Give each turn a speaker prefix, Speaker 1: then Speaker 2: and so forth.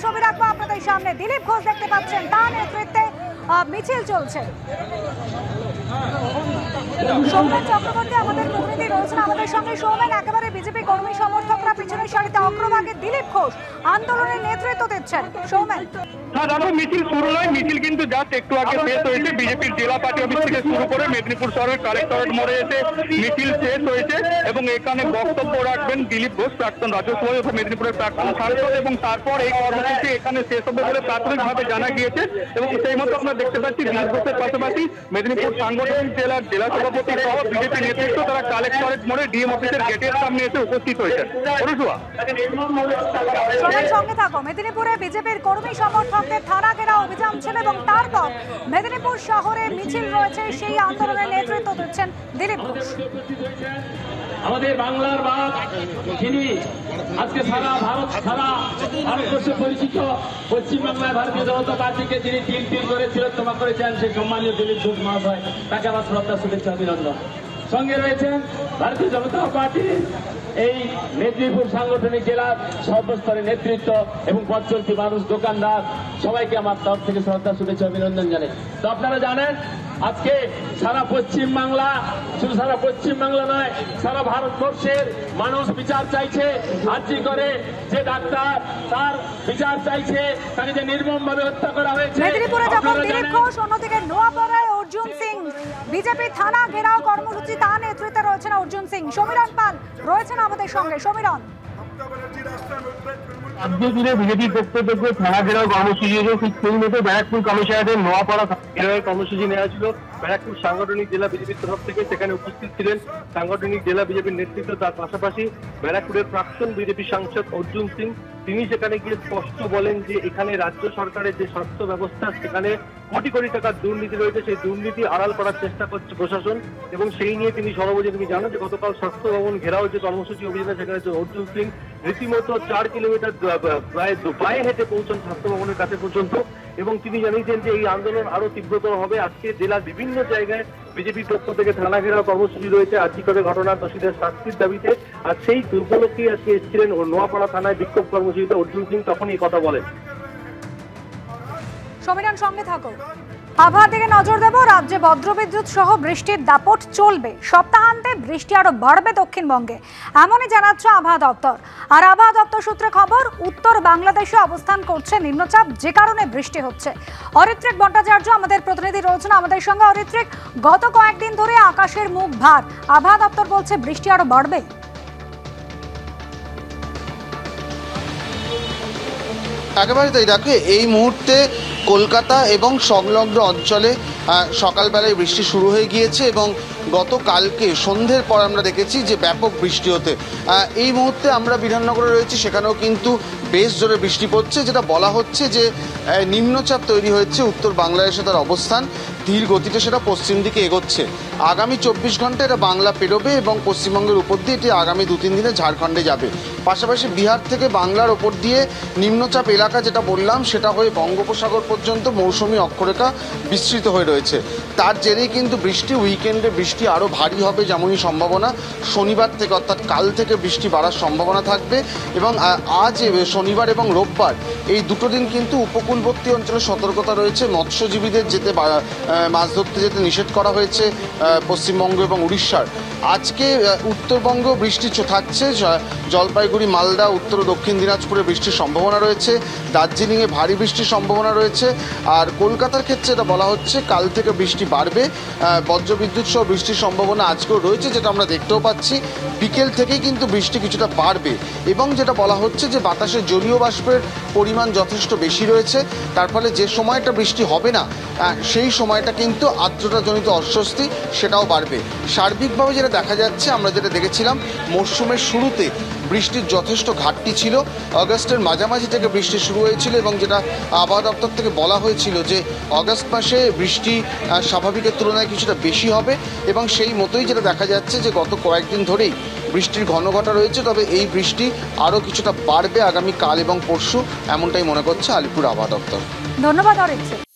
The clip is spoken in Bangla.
Speaker 1: ছবি রাখবো আপনাদের সামনে। দিলীপ ঘোষ দেখতে পাচ্ছেন, তার নেতৃত্বে মিছিল চলছে। সৌমেন চক্রবর্তী আমাদের প্রতিনিধি রয়েছেন আমাদের সঙ্গে। সৌমেন, একেবারে বিজেপি কর্মী সমর্থকরা পিছনের সারিতে অগ্রভাগে দিলীপ ঘোষ আন্দোলনের নেতৃত্ব দিচ্ছেন। সৌমেন,
Speaker 2: মিছিল শুরু নয়, মিছিল কিন্তু জাস্ট একটু আগে শেষ হয়েছে। বিজেপির জেলা পার্টি অফিস থেকে শুরু করে মেদিনীপুর শহরের কালেক্টরেট মোড়ে এসে মিছিল শেষ হয়েছে এবং এখানে বক্তব্য রাখবেন দিলীপ ঘোষ, প্রাক্তন রাজ্যসভা তথা মেদিনীপুরের প্রাক্তন সাংসদ, এবং তারপর এই কর্মসূচি এখানে শেষ হবে বলে প্রাথমিকভাবে জানা গিয়েছে। এবং সেই মতো আমরা দেখতে পাচ্ছি দিলীপ ঘোষের পাশাপাশি মেদিনীপুর সাংগঠনিক জেলার জেলা সভাপতি সহ বিজেপি নেতৃত্ব তারা কালেক্টরেট মোড়ে ডিএম অফিসের গেটের সামনে এসে উপস্থিত হয়েছেন।
Speaker 1: সঙ্গে থাকো। মেদিনীপুরে বিজেপির কর্মী সমর্থকদের থানা ঘেরাও অভিযান ছিল এবং তারপর মেদিনীপুর শহরে মিছিল রয়েছে, সেই আন্দোলনের নেতৃত্ব দিচ্ছেন দিলীপ ঘোষ।
Speaker 3: আমাদের বাংলার বাপ, যিনি আজকে সারা ভারতবর্ষে পরিচিত, পশ্চিমবাংলায় ভারতীয় জনতা পার্টিকে যিনি তিল করে চিরোত্তমা করেছেন, সেই সম্মানীয় দিলীপ ঘোষ মহাশয়, তাকে আমার শ্রদ্ধা, শুভেচ্ছা, অভিনন্দন। সঙ্গে রয়েছেন ভারতীয় জনতা পার্টির এই মেদিনীপুর সাংগঠনিক জেলার সর্বস্তরের নেতৃত্ব এবং পথ চলতি মানুষ, দোকানদার, সবাইকে আমার তরফ থেকে শ্রদ্ধা, শুভেচ্ছা, অভিনন্দন জানাই। তো আপনারা জানেন আজকে সারা পশ্চিমবাংলা, শুধু সারা পশ্চিমবাংলা নয়, সারা ভারতবর্ষের মানুষ বিচার চাইছে। আর্জি করে যে ডাক্তার, তার বিচার চাইছে, তাকে যে নির্মমভাবে হত্যা করা হয়েছে।
Speaker 1: মেদিনীপুরে যখন দিলীপ ঘোষ, অন্যদিকে নোয়াপাড়ায় অর্জুন সিং, বিজেপি থানা ঘেরাও কর্মসূচি, তার নেতৃত্বে রয়েছেন অর্জুন সিং। সমীরণ পাল রয়েছেন আমাদের সঙ্গে। সমীরণ,
Speaker 2: রাজ্য জুড়ে বিজেপির পক্ষ থেকে থানা ঘেরাও কর্মসূচি, ঠিক সেই মতো ব্যারাকপুর কমিশনারের নোয়াপাড়া ঘেরাও কর্মসূচি নেওয়া ছিল ব্যারাকপুর সাংগঠনিক জেলা বিজেপির তরফ থেকে। সেখানে উপস্থিত ছিলেন সাংগঠনিক জেলা বিজেপির নেতৃত্ব, তার পাশাপাশি ব্যারাকপুরের প্রাক্তন বিজেপি সাংসদ অর্জুন সিং। তিনি সেখানে গিয়ে স্পষ্ট বলেন যে এখানে রাজ্য সরকারের যে স্বাস্থ্য ব্যবস্থা, সেখানে কোটি কোটি টাকার দুর্নীতি রয়েছে, সেই দুর্নীতি আড়াল করার চেষ্টা করছে প্রশাসন, এবং সেই নিয়ে তিনি সর্বজনীন। তুমি জানো যে গতকাল স্বাস্থ্য ভবন ঘেরাও যে কর্মসূচি অভিযানে, সেখানে অর্জুন সিং রীতিমতো 4 কিলোমিটার প্রায় পায়ে হেঁটে পৌঁছান স্বাস্থ্য ভবনের কাছে পর্যন্ত, এবং তিনি জানিয়েছেন যে এই আন্দোলন আরো তীব্রতর হবে। আজকে জেলার বিভিন্ন জায়গায় বিজেপির পক্ষ থেকে থানা ঘেরাও কর্মসূচি রয়েছে আর্থিকভাবে ঘটনার দোষীদের শাস্তির দাবিতে। আর সেই উপলক্ষে আজকে এসেছিলেন নোয়াপাড়া থানায় বিক্ষোভ কর্মসূচিতে অর্জুন সিং, তখন এই কথা বলেন।
Speaker 1: সমীরণ, সঙ্গে থাকো। আবহাওয়ার দিকে নজর দেব। রাজ্যে বজ্রবিদ্যুৎ সহ বৃষ্টির দাপট চলবে। সপ্তাহান্তে বৃষ্টি আরো বাড়বে দক্ষিণবঙ্গে, এমনই জানাচ্ছে আবহাওয়া দপ্তর। আর আবহাওয়া দপ্তর সূত্রে খবর, উত্তর বাংলাদেশে অবস্থান করছে নিম্নচাপ, যে কারণে বৃষ্টি হচ্ছে। অরিত্রিক ভট্টাচার্য আমাদের প্রতিনিধি রয়েছেন আমাদের সঙ্গে। অরিত্রিক, গত কয়েকদিন ধরে আকাশের মুখ ভার, আবহাওয়া দপ্তর বলছে বৃষ্টি আরো বাড়বে।
Speaker 4: একেবারে তাই। দেখো, এই মুহূর্তে কলকাতা এবং সংলগ্ন অঞ্চলে সকালবেলায় বৃষ্টি শুরু হয়ে গিয়েছে এবং গতকালকে সন্ধ্যের পর আমরা দেখেছি যে ব্যাপক বৃষ্টি হতে। এই মুহূর্তে আমরা বিধাননগরে রয়েছি, সেখানেও কিন্তু বেশ জোরে বৃষ্টি পড়ছে, যেটা বলা হচ্ছে যে নিম্নচাপ তৈরি হয়েছে উত্তর বাংলাদেশে, তার অবস্থান ধীর গতিতে সেটা পশ্চিম দিকে এগোচ্ছে। আগামী 24 ঘন্টা এটা বাংলা পেরোবে এবং পশ্চিমবঙ্গের উপর দিয়ে এটি আগামী 2-3 দিনে ঝাড়খণ্ডে যাবে। পাশাপাশি বিহার থেকে বাংলার ওপর দিয়ে নিম্নচাপ এলাকা, যেটা বললাম, সেটা হয়ে বঙ্গোপসাগর পর্যন্ত মৌসুমি অক্ষরেখা বিস্তৃত হয়ে রয়েছে। তার জেরেই কিন্তু বৃষ্টি, উইকেন্ডে বৃষ্টি আরও ভারী হবে যেমনই সম্ভাবনা। শনিবার থেকে, অর্থাৎ কাল থেকে বৃষ্টি বাড়ার সম্ভাবনা থাকবে এবং আজ শনিবার এবং রোববার এই দুটো দিন কিন্তু উপকূলবর্তী অঞ্চলে সতর্কতা রয়েছে। মৎস্যজীবীদের মাছ ধরতে যেতে নিষেধ করা হয়েছে পশ্চিমবঙ্গ এবং উড়িষ্যার। আজকে উত্তরবঙ্গ বৃষ্টি থাকছে, জলপাইগুড়ি, মালদা, উত্তর ও দক্ষিণ দিনাজপুরে বৃষ্টির সম্ভাবনা রয়েছে। দার্জিলিংয়ে ভারী বৃষ্টির সম্ভাবনা রয়েছে। আর কলকাতার ক্ষেত্রে এটা বলা হচ্ছে কাল থেকে বৃষ্টি বাড়বে, বজ্রবিদ্যুৎ সহ বৃষ্টির সম্ভাবনা আজকেও রয়েছে, যেটা আমরা দেখতেও পাচ্ছি। বিকেল থেকেই কিন্তু বৃষ্টি কিছুটা বাড়বে এবং যেটা বলা হচ্ছে যে বাতাসে জলীয় বাষ্পের পরিমাণ যথেষ্ট বেশি রয়েছে। তার ফলে যে সময়টা বৃষ্টি হবে না, সেই সময়টা কিন্তু আর্দ্রতাজনিত অস্বস্তি সেটাও বাড়বে। সার্বিকভাবে যেটা দেখা যাচ্ছে, আমরা যেটা দেখেছিলাম মরশুমের শুরুতে বৃষ্টির যথেষ্ট ঘাটতি ছিল। অগাস্টের মাঝামাঝি থেকে বৃষ্টি শুরু হয়েছিল এবং যেটা আবহাওয়া দপ্তর থেকে বলা হয়েছিল যে অগাস্ট মাসে বৃষ্টি স্বাভাবিকের তুলনায় কিছুটা বেশি হবে এবং সেই মতোই যেটা দেখা যাচ্ছে যে গত কয়েকদিন ধরেই বৃষ্টির ঘনঘটা রয়েছে। তবে এই বৃষ্টি আরও কিছুটা বাড়বে আগামী কাল এবং পরশু, এমনটাই মনে করছে আলিপুর আবহাওয়া দপ্তর।
Speaker 1: ধন্যবাদ অরিত্রিক।